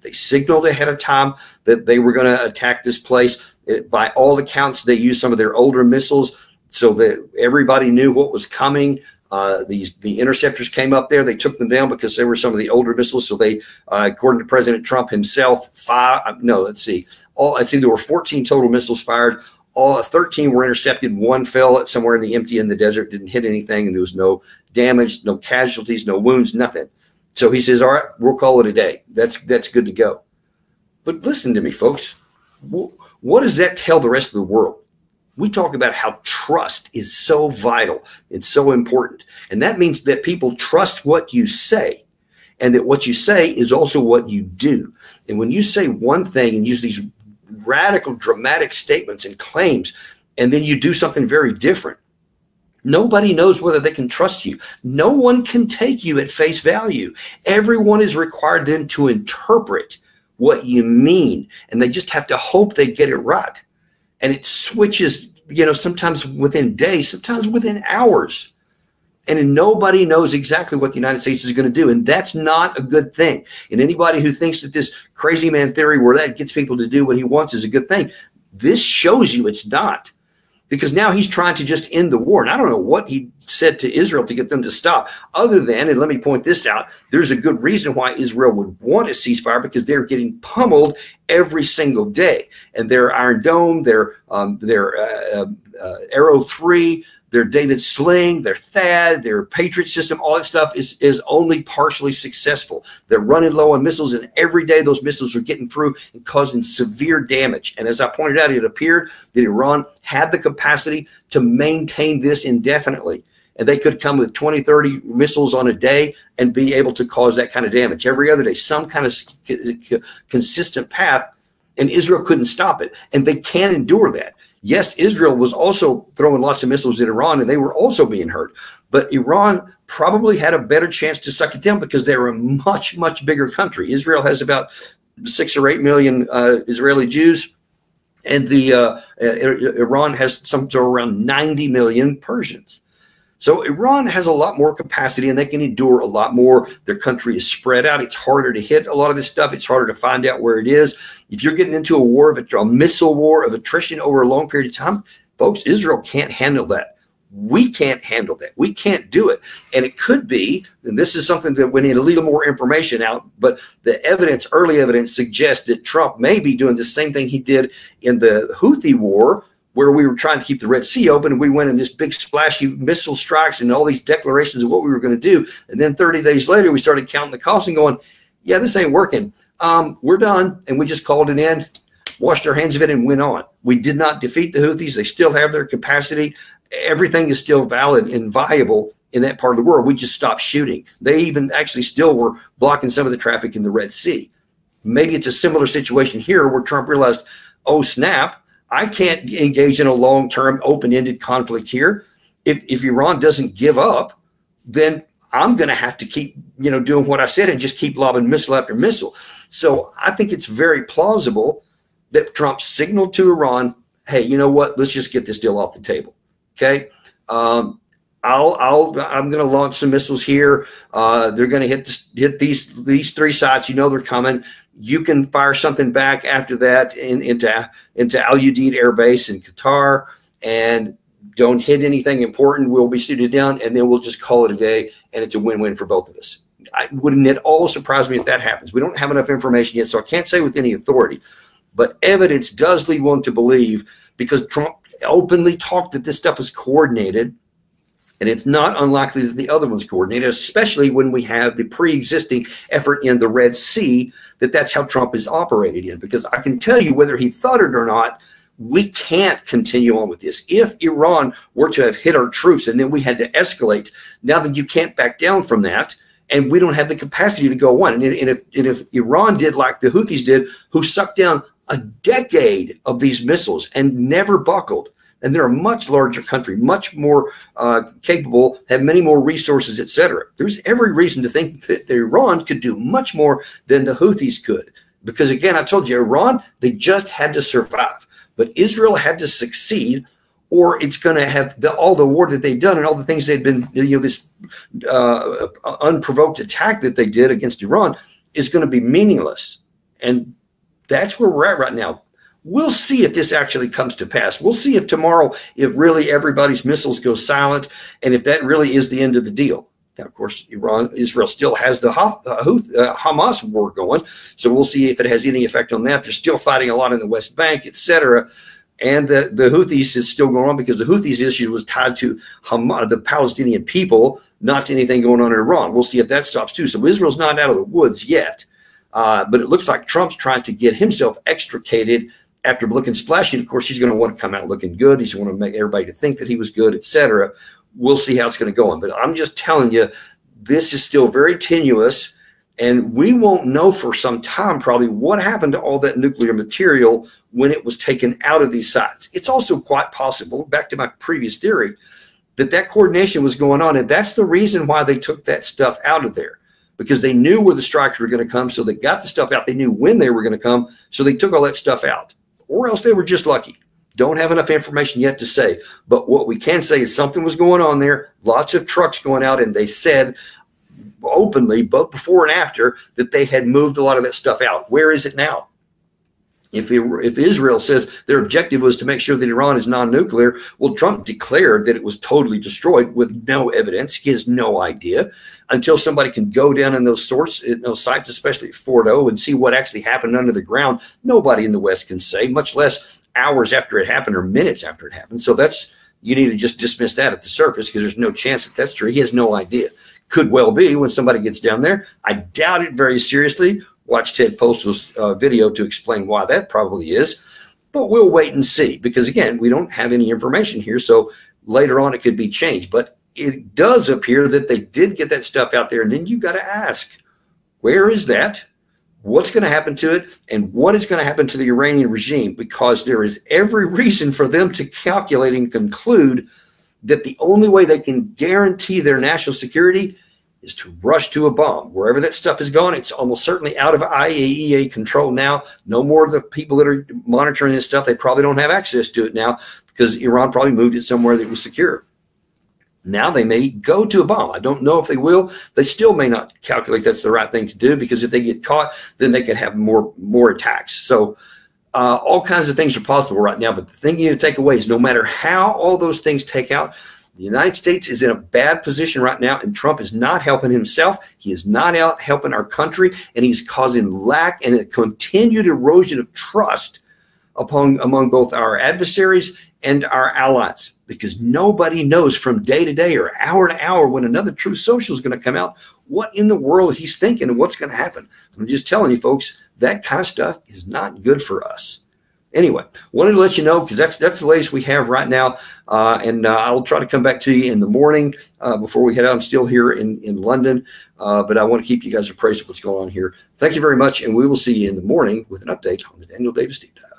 They signaled ahead of time that they were going to attack this place. By all accounts, they used some of their older missiles so that everybody knew what was coming. The interceptors came up there. They took them down because they were some of the older missiles. So they, according to President Trump himself, there were 14 total missiles fired. 13 were intercepted. One fell somewhere in the desert, didn't hit anything, and there was no damage, no casualties, no wounds, nothing. So he says, all right, we'll call it a day. That's good to go. But listen to me, folks. What does that tell the rest of the world? We talk about how trust is so vital. It's so important. And that means that people trust what you say, and that what you say is also what you do. And when you say one thing and use these radical, dramatic statements and claims, and then you do something very different, nobody knows whether they can trust you. No one can take you at face value. Everyone is required then to interpret what you mean, and they just have to hope they get it right. And it switches, sometimes within days, sometimes within hours. And nobody knows exactly what the United States is going to do. And that's not a good thing. And anybody who thinks that this crazy man theory where that gets people to do what he wants is a good thing, this shows you it's not. Because now he's trying to just end the war. And I don't know what he said to Israel to get them to stop, other than, and let me point this out, there's a good reason why Israel would want a ceasefire, because they're getting pummeled every single day. And their Iron Dome, their Arrow 3, their David Sling, their THAAD, their Patriot system, all that stuff is only partially successful. They're running low on missiles, and every day those missiles are getting through and causing severe damage. And as I pointed out, it appeared that Iran had the capacity to maintain this indefinitely. And they could come with 20, 30 missiles on a day and be able to cause that kind of damage every other day, some kind of consistent path, and Israel couldn't stop it. And they can't endure that. Yes, Israel was also throwing lots of missiles at Iran, and they were also being hurt. But Iran probably had a better chance to suck it down because they're a much, much bigger country. Israel has about 6 or 8 million Israeli Jews, and Iran has something around 90 million Persians. So Iran has a lot more capacity, and they can endure a lot more. Their country is spread out. It's harder to hit a lot of this stuff. It's harder to find out where it is. If you're getting into a missile war of attrition over a long period of time, folks, Israel can't handle that. We can't handle that. We can't do it. And it could be, and this is something that we need a little more information out, but the early evidence suggests that Trump may be doing the same thing he did in the Houthi war, where we were trying to keep the Red Sea open, and we went in this big splashy missile strikes and all these declarations of what we were going to do. And then 30 days later, we started counting the costs and going, yeah, this ain't working. We're done. And we just called it in, washed our hands of it, and went on. We did not defeat the Houthis. They still have their capacity. Everything is still valid and viable in that part of the world. We just stopped shooting. They even actually still were blocking some of the traffic in the Red Sea. Maybe it's a similar situation here where Trump realized, oh, snap, I can't engage in a long-term open-ended conflict here. If Iran doesn't give up, then I'm going to have to keep, doing what I said and just keep lobbing missile after missile. So I think it's very plausible that Trump signaled to Iran, hey, you know what? Let's just get this deal off the table. Okay. I'm going to launch some missiles here. They're going to hit these 3 sites. They're coming. You can fire something back after that into Al Udeid Air Base in Qatar, and don't hit anything important. We'll be shooting down, and then we'll just call it a day, and it's a win-win for both of us. Wouldn't it all surprise me if that happens? We don't have enough information yet, so I can't say with any authority. But evidence does lead one to believe, because Trump openly talked that this stuff is coordinated, and it's not unlikely that the other one's coordinated, especially when we have the pre-existing effort in the Red Sea, that's how Trump is operated in. Because I can tell you, whether he thought it or not, we can't continue on with this. If Iran were to have hit our troops and then we had to escalate, now that you can't back down from that, and we don't have the capacity to go on. And if Iran did like the Houthis did, who sucked down a decade of these missiles and never buckled, and they're a much larger country, much more capable, have many more resources, etc. There's every reason to think that Iran could do much more than the Houthis could. Because again, I told you, Iran, they just had to survive. But Israel had to succeed, or it's going to have all the war that they've done and all the things they've been, this unprovoked attack that they did against Iran is going to be meaningless. And that's where we're at right now. We'll see if this actually comes to pass. We'll see if tomorrow, if really everybody's missiles go silent, and if that really is the end of the deal. Now, of course, Israel still has the Hamas war going, so we'll see if it has any effect on that. They're still fighting a lot in the West Bank, etc. And the Houthis is still going on because the Houthis issue was tied to Hamas, the Palestinian people, not to anything going on in Iran. We'll see if that stops too. So Israel's not out of the woods yet, but it looks like Trump's trying to get himself extricated after looking splashy. Of course, he's going to want to come out looking good. He's going to make everybody to think that he was good, etc. We'll see how it's going to go on. But I'm just telling you, this is still very tenuous, and we won't know for some time probably what happened to all that nuclear material when it was taken out of these sites. It's also quite possible, back to my previous theory, that coordination was going on, and that's the reason why they took that stuff out of there, because they knew where the strikes were going to come, so they got the stuff out. They knew when they were going to come, so they took all that stuff out. Or else they were just lucky. Don't have enough information yet to say. But what we can say is something was going on there, lots of trucks going out, and they said openly, both before and after, that they had moved a lot of that stuff out. Where is it now? If Israel says their objective was to make sure that Iran is non-nuclear, well, Trump declared that it was totally destroyed with no evidence. He has no idea until somebody can go down in those sites, especially at Fordo, and see what actually happened under the ground. Nobody in the West can say, much less hours after it happened or minutes after it happened. So you need to just dismiss that at the surface, because there's no chance that that's true. He has no idea. Could well be when somebody gets down there. I doubt it very seriously. Watch Ted Postle's video to explain why that probably is. But we'll wait and see, because, again, we don't have any information here. So later on it could be changed. But it does appear that they did get that stuff out there. And then you got to ask, where is that? What's going to happen to it? And what is going to happen to the Iranian regime? Because there is every reason for them to calculate and conclude that the only way they can guarantee their national security is to rush to a bomb. Wherever that stuff is gone, it's almost certainly out of IAEA control now. No more of the people that are monitoring this stuff, they probably don't have access to it now, because Iran probably moved it somewhere that was secure. Now they may go to a bomb. I don't know if they will. They still may not calculate that's the right thing to do, because if they get caught, then they could have more attacks. So all kinds of things are possible right now. But the thing you need to take away is no matter how all those things take out, the United States is in a bad position right now, and Trump is not helping himself. He is not out helping our country, and he's causing lack and a continued erosion of trust among both our adversaries and our allies, because nobody knows from day to day or hour to hour when another Truth Social is going to come out what in the world he's thinking and what's going to happen. I'm just telling you, folks, that kind of stuff is not good for us. Anyway, wanted to let you know, because that's the latest we have right now, and I'll try to come back to you in the morning before we head out. I'm still here in London, but I want to keep you guys appraised of what's going on here. Thank you very much, and we will see you in the morning with an update on the Daniel Davis Deep Dive.